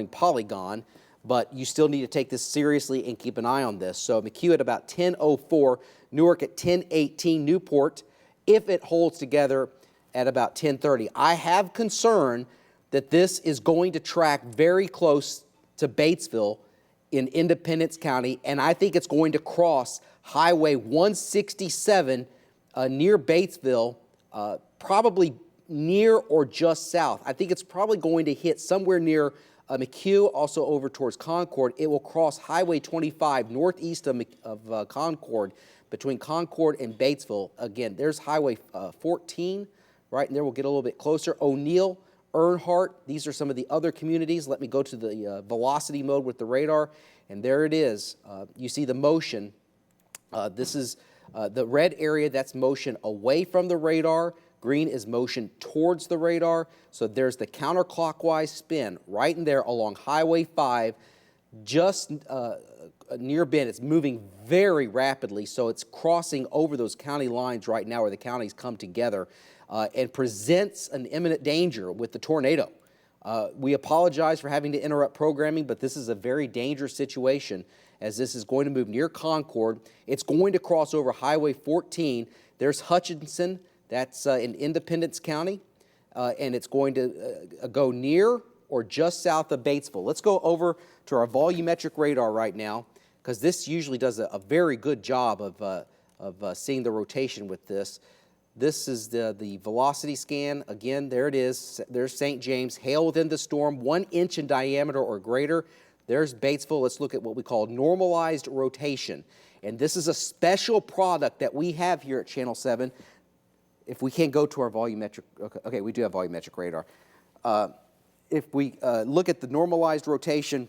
polygon, but you still need to take this seriously and keep an eye on this. So McHugh at about 10:04, Newark at 10:18, Newport, if it holds together, at about 10:30. I have concern that this is going to track very close to Batesville in Independence County, and I think it's going to cross Highway 167 near Batesville, probably near or just south. I think it's probably going to hit somewhere near McHugh, also over towards Concord. It will cross Highway 25 northeast of Concord, between Concord and Batesville. Again, there's Highway 14 right, and there we'll get a little bit closer. O'Neill, Earnhardt, these are some of the other communities. Let me go to the velocity mode with the radar, and there it is. You see the motion. This is the red area, that's motion away from the radar. Green is motion towards the radar. So there's the counterclockwise spin right in there along Highway 5, just near Bend. It's moving very rapidly, so it's crossing over those county lines right now where the counties come together, and presents an imminent danger with the tornado. We apologize for having to interrupt programming, but this is a very dangerous situation as this is going to move near Concord. It's going to cross over Highway 14. There's Hutchinson, that's in Independence County, and it's going to go near or just south of Batesville. Let's go over to our volumetric radar right now, because this usually does a very good job of seeing the rotation with this. This is the velocity scan. Again, there it is. There's St. James. Hail within the storm, 1 inch in diameter or greater. There's Batesville. Let's look at what we call normalized rotation. And this is a special product that we have here at Channel 7. If we can't go to our volumetric, okay, we do have volumetric radar. If we look at the normalized rotation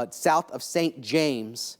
south of St. James,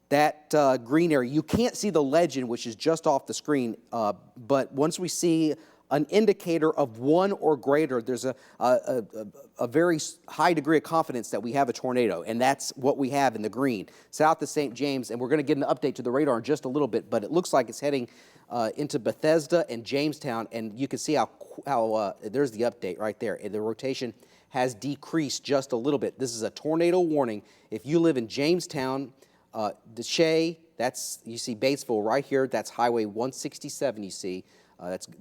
that green area, you can't see the legend, which is just off the screen, but once we see an indicator of 1 or greater, there's a very high degree of confidence that we have a tornado, and that's what we have in the green, south of St. James, and we're going to get an update to the radar in just a little bit, but it looks like it's heading into Bethesda and Jamestown, and you can see how there's the update right there, and the rotation has decreased just a little bit. This is a tornado warning. If you live in Jamestown, Deshay, you see Batesville right here. That's Highway 167. You see,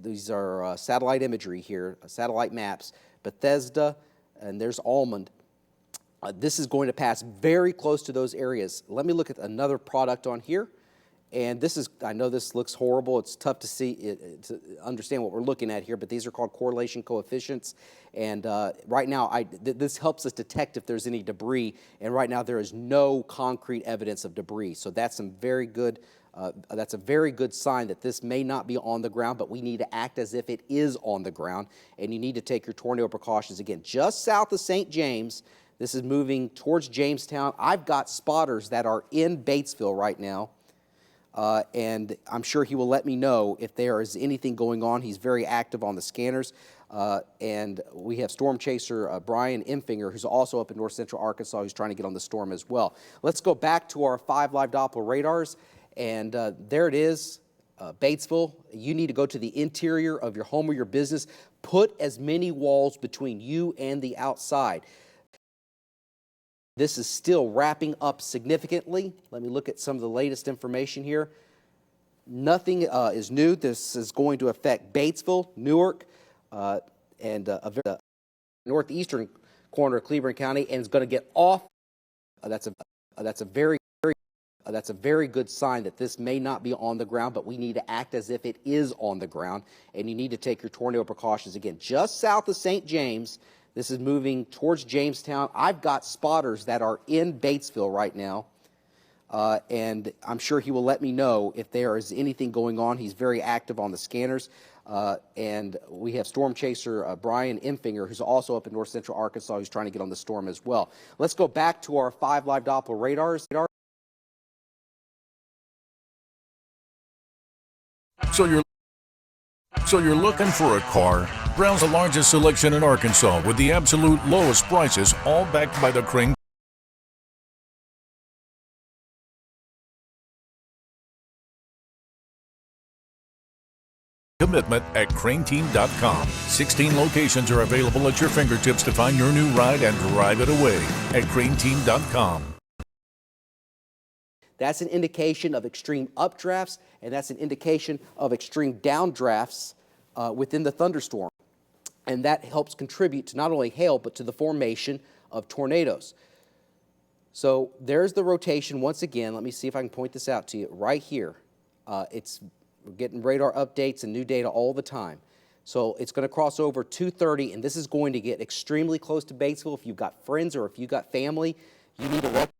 these are satellite imagery here, satellite maps. Bethesda, and there's Almond. This is going to pass very close to those areas. Let me look at another product on here. And this is, I know this looks horrible. It's tough to see, to understand what we're looking at here, but these are called correlation coefficients. And right now, this helps us detect if there's any debris. And right now, there is no concrete evidence of debris. So that's some very good, that's a very good sign that this may not be on the ground, but we need to act as if it is on the ground. And you need to take your tornado precautions. Again, just south of St. James, this is moving towards Jamestown. I've got spotters that are in Batesville right now. And I'm sure he will let me know if there is anything going on. He's very active on the scanners. And we have storm chaser Brian Empfinger, who's also up in north central Arkansas, who's trying to get on the storm as well. Let's go back to our 5 live Doppler radars. And there it is, Batesville. You need to go to the interior of your home or your business. Put as many walls between you and the outside. This is still wrapping up significantly. Let me look at some of the latest information here. Nothing is new. This is going to affect Batesville, Newark, and a northeastern corner of Cleveland County, and it's going to get off. That's a very good sign that this may not be on the ground, but we need to act as if it is on the ground, and you need to take your tornado precautions. Again, just south of St. James. This is moving towards Jamestown. I've got spotters that are in Batesville right now, and I'm sure he will let me know if there is anything going on. He's very active on the scanners, and we have storm chaser Brian Empfinger, who's also up in north central Arkansas, who's trying to get on the storm as well. Let's go back to our 5 live Doppler radars. So you're looking for a car? Browse the largest selection in Arkansas with the absolute lowest prices, all backed by the Crane commitment at craneteam.com. 16 locations are available at your fingertips to find your new ride and drive it away at craneteam.com. That's an indication of extreme updrafts, and that's an indication of extreme downdrafts within the thunderstorm. And that helps contribute to not only hail, but to the formation of tornadoes. So there's the rotation once again. Let me see if I can point this out to you right here. We're getting radar updates and new data all the time. So it's going to cross over 230, and this is going to get extremely close to Batesville. If you've got friends or if you've got family, you need to locate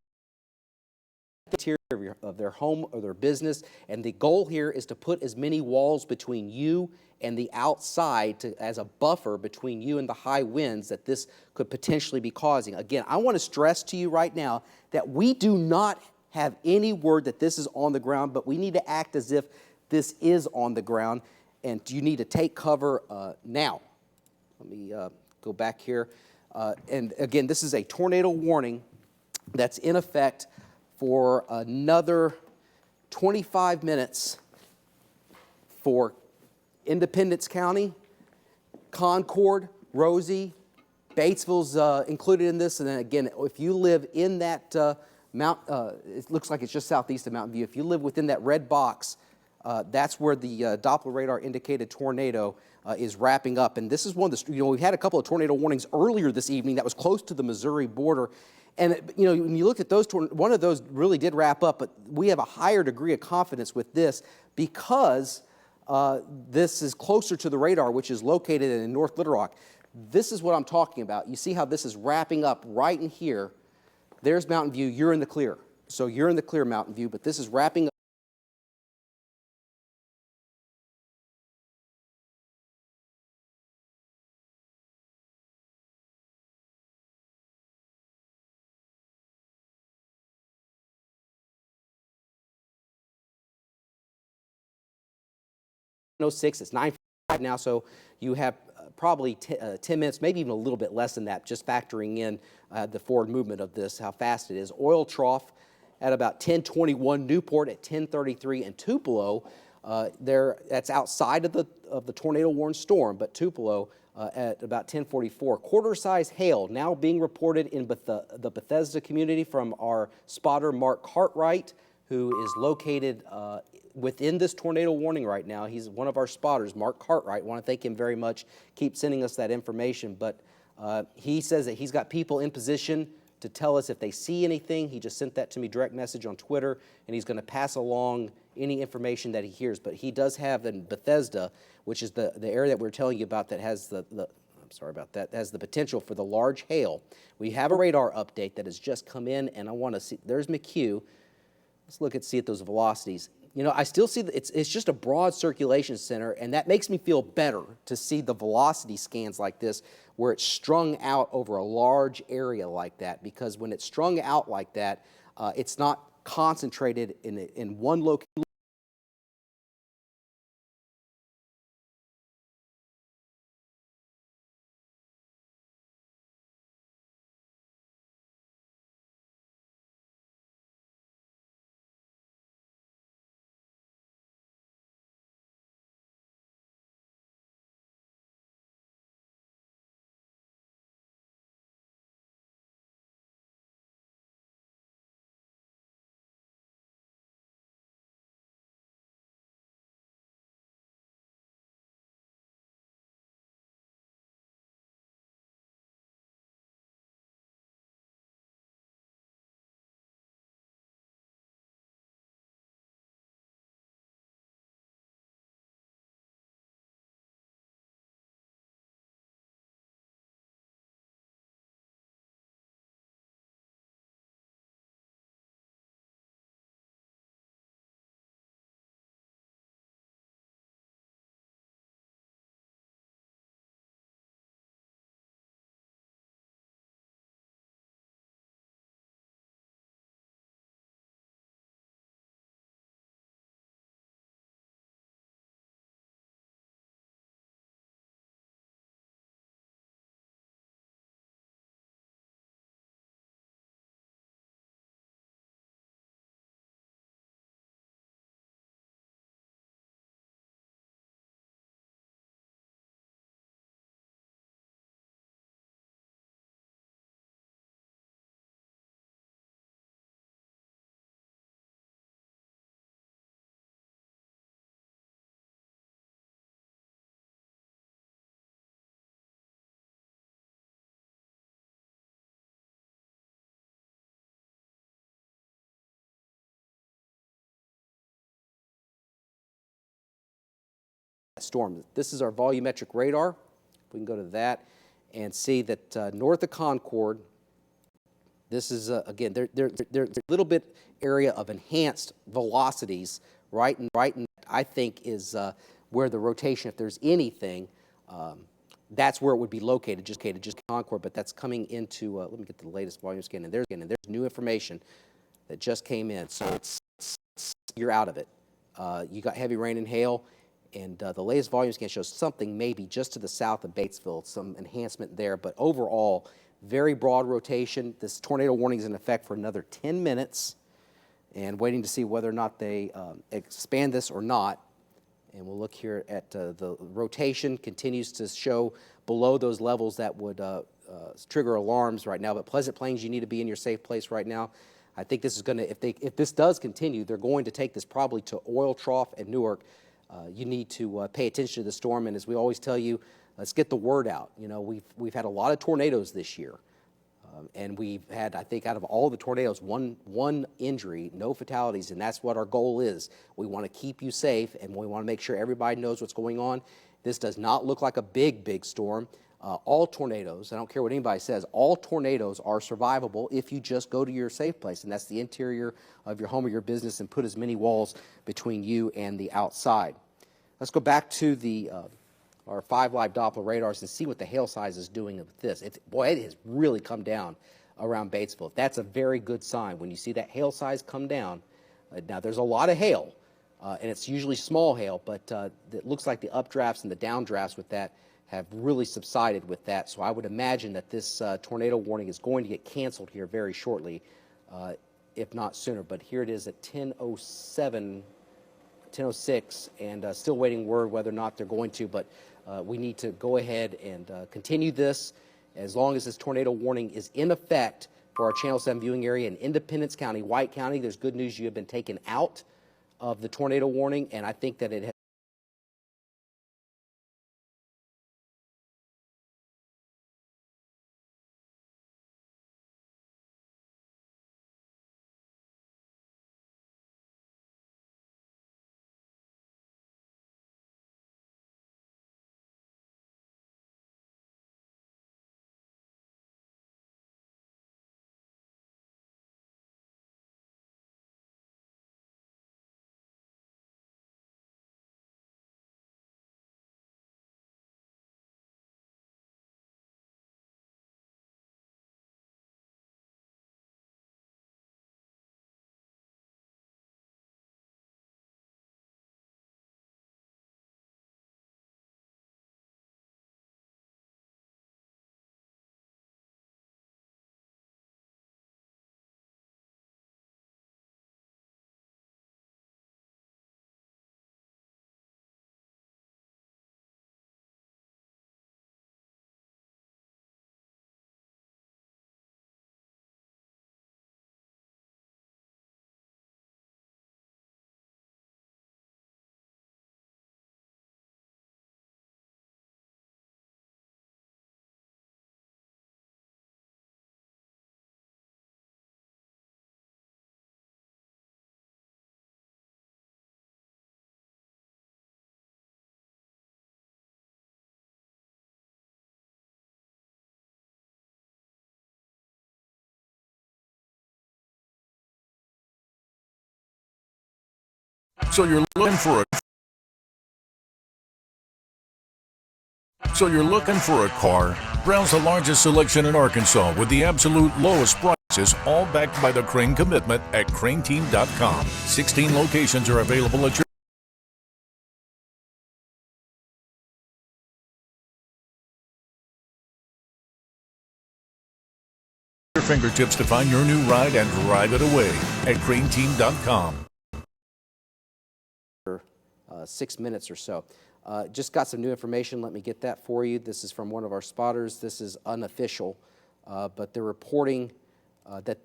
the interior of their home or their business. And the goal here is to put as many walls between you and the outside as a buffer between you and the high winds that this could potentially be causing. Again, I want to stress to you right now that we do not have any word that this is on the ground, but we need to act as if this is on the ground, and you need to take cover now. Let me go back here. And again, this is a tornado warning that's in effect for another 25 minutes for Independence County, Concord, Rosie, Batesville's included in this. And then again, if you live in that it looks like it's just southeast of Mountain View. If you live within that red box, that's where the Doppler radar indicated tornado is wrapping up. And this is one of the, we've had a couple of tornado warnings earlier this evening that was close to the Missouri border. And, when you look at those, one of those really did wrap up, but we have a higher degree of confidence with this because this is closer to the radar, which is located in North Little Rock. This is what I'm talking about. You see how this is wrapping up right in here. There's Mountain View. You're in the clear. So you're in the clear, Mountain View, but this is wrapping up. .06, it's 9:05 now, so you have probably 10 minutes, maybe even a little bit less than that, just factoring in the forward movement of this, how fast it is. Oil trough at about 10:21, Newport at 10:33, and Tupelo, that's outside of the tornado warned storm, but Tupelo at about 10:44. Quarter-size hail now being reported in the Bethesda community from our spotter, Mark Cartwright, who is located within this tornado warning right now. He's one of our spotters, Mark Cartwright. I want to thank him very much. Keep sending us that information. But he says that he's got people in position to tell us if they see anything. He just sent that to me direct message on Twitter, and he's going to pass along any information that he hears. But he does have in Bethesda, which is the area that we're telling you about that has I'm sorry about that, has the potential for the large hail. We have a radar update that has just come in, and I want to see, there's McHugh. Let's see at those velocities. I still see that it's just a broad circulation center, and that makes me feel better to see the velocity scans like this, where it's strung out over a large area like that, because when it's strung out like that, it's not concentrated in one location. storm. This is our volumetric radar. We can go to that and see that north of Concord, this is, again, there's a little bit area of enhanced velocities right in I think is where the rotation, if there's anything, that's where it would be located, just Concord, but that's coming into, let me get the latest volume scan, and there's new information that just came in, so you're out of it. You got heavy rain and hail, and the latest volume scan shows something maybe just to the south of Batesville, some enhancement there, but overall, very broad rotation. This tornado warning is in effect for another 10 minutes, and waiting to see whether or not they expand this or not. And we'll look here at the rotation continues to show below those levels that would trigger alarms right now. But Pleasant Plains, you need to be in your safe place right now. I think this is going to, if this does continue, they're going to take this probably to Oil Trough and Newark. You need to pay attention to the storm, and as we always tell you, let's get the word out. You know, we've had a lot of tornadoes this year. And we've had, I think, out of all the tornadoes, one injury, no fatalities, and that's what our goal is. We want to keep you safe, and we want to make sure everybody knows what's going on. This does not look like a big storm. All tornadoes, I don't care what anybody says, all tornadoes are survivable if you just go to your safe place, and that's the interior of your home or your business, and put as many walls between you and the outside. Let's go back to the our 5 live Doppler radars and see what the hail size is doing with this. Boy, it has really come down around Batesville. That's a very good sign. When you see that hail size come down, now there's a lot of hail, and it's usually small hail, but it looks like the updrafts and the downdrafts with that have really subsided with that. So I would imagine that this tornado warning is going to get canceled here very shortly, if not sooner. But here it is at 10:07, 10:06, and still waiting word whether or not they're going to, but we need to go ahead and continue this as long as this tornado warning is in effect for our Channel 7 viewing area in Independence County, White County. There's good news, you have been taken out of the tornado warning, and I think that it has So you're looking for a car? Browse the largest selection in Arkansas with the absolute lowest prices, all backed by the Crane commitment at craneteam.com. 16 locations are available at your fingertips to find your new ride and drive it away at craneteam.com. 6 minutes or so. Just got some new information. Let me get that for you. This is from one of our spotters. This is unofficial, but they're reporting that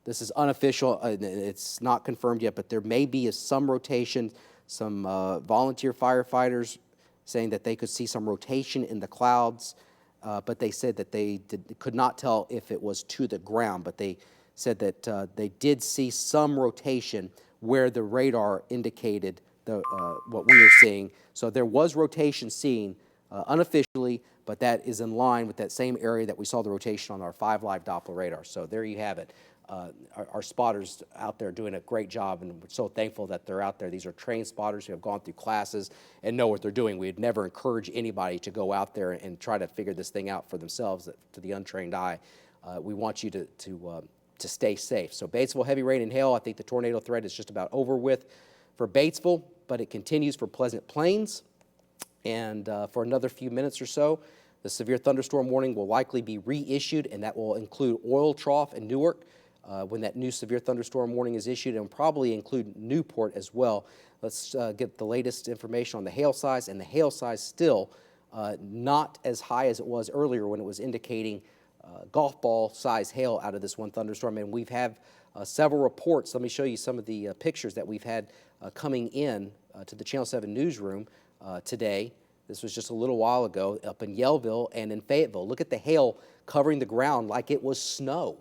this is unofficial. It's not confirmed yet, but there may be some rotation. Some volunteer firefighters saying that they could see some rotation in the clouds, but they said that they could not tell if it was to the ground, but they said that they did see some rotation where the radar indicated what we are seeing. So there was rotation seen unofficially, but that is in line with that same area that we saw the rotation on our 5 live Doppler radar. So there you have it. Our spotters out there doing a great job, and we're so thankful that they're out there. These are trained spotters who have gone through classes and know what they're doing. We'd never encourage anybody to go out there and try to figure this thing out for themselves to the untrained eye. We want you to stay safe. So Batesville, heavy rain and hail. I think the tornado threat is just about over with for Batesville, but it continues for Pleasant Plains. And for another few minutes or so, the severe thunderstorm warning will likely be reissued, and that will include Oil Trough and Newark when that new severe thunderstorm warning is issued, and probably include Newport as well. Let's get the latest information on the hail size, and the hail size still not as high as it was earlier when it was indicating golf ball size hail out of this one thunderstorm. And we've had several reports. Let me show you some of the pictures that we've had coming in to the Channel 7 newsroom today. This was just a little while ago up in Yellville and in Fayetteville. Look at the hail covering the ground like it was snow.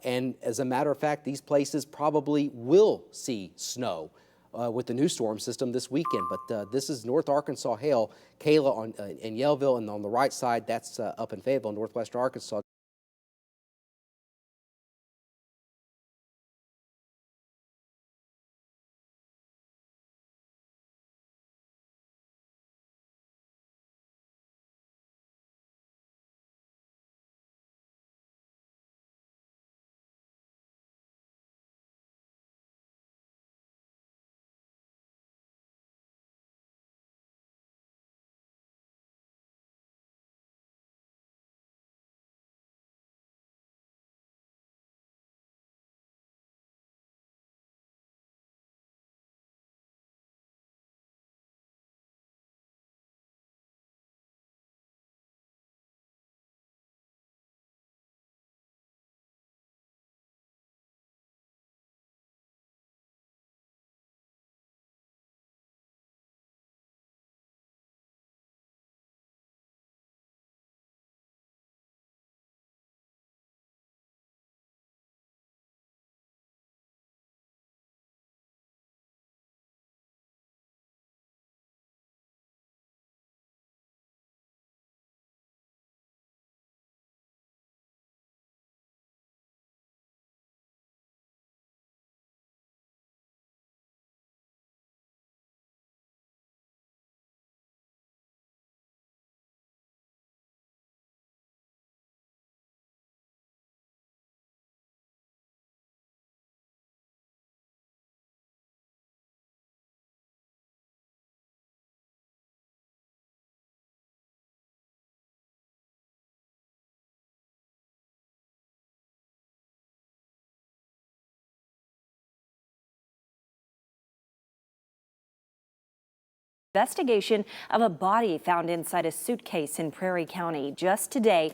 And as a matter of fact, these places probably will see snow with the new storm system this weekend. But this is North Arkansas hail. Kayla in Yellville, and on the right side, that's up in Fayetteville, northwestern Arkansas. Investigation of a body found inside a suitcase in Prairie County. Just today,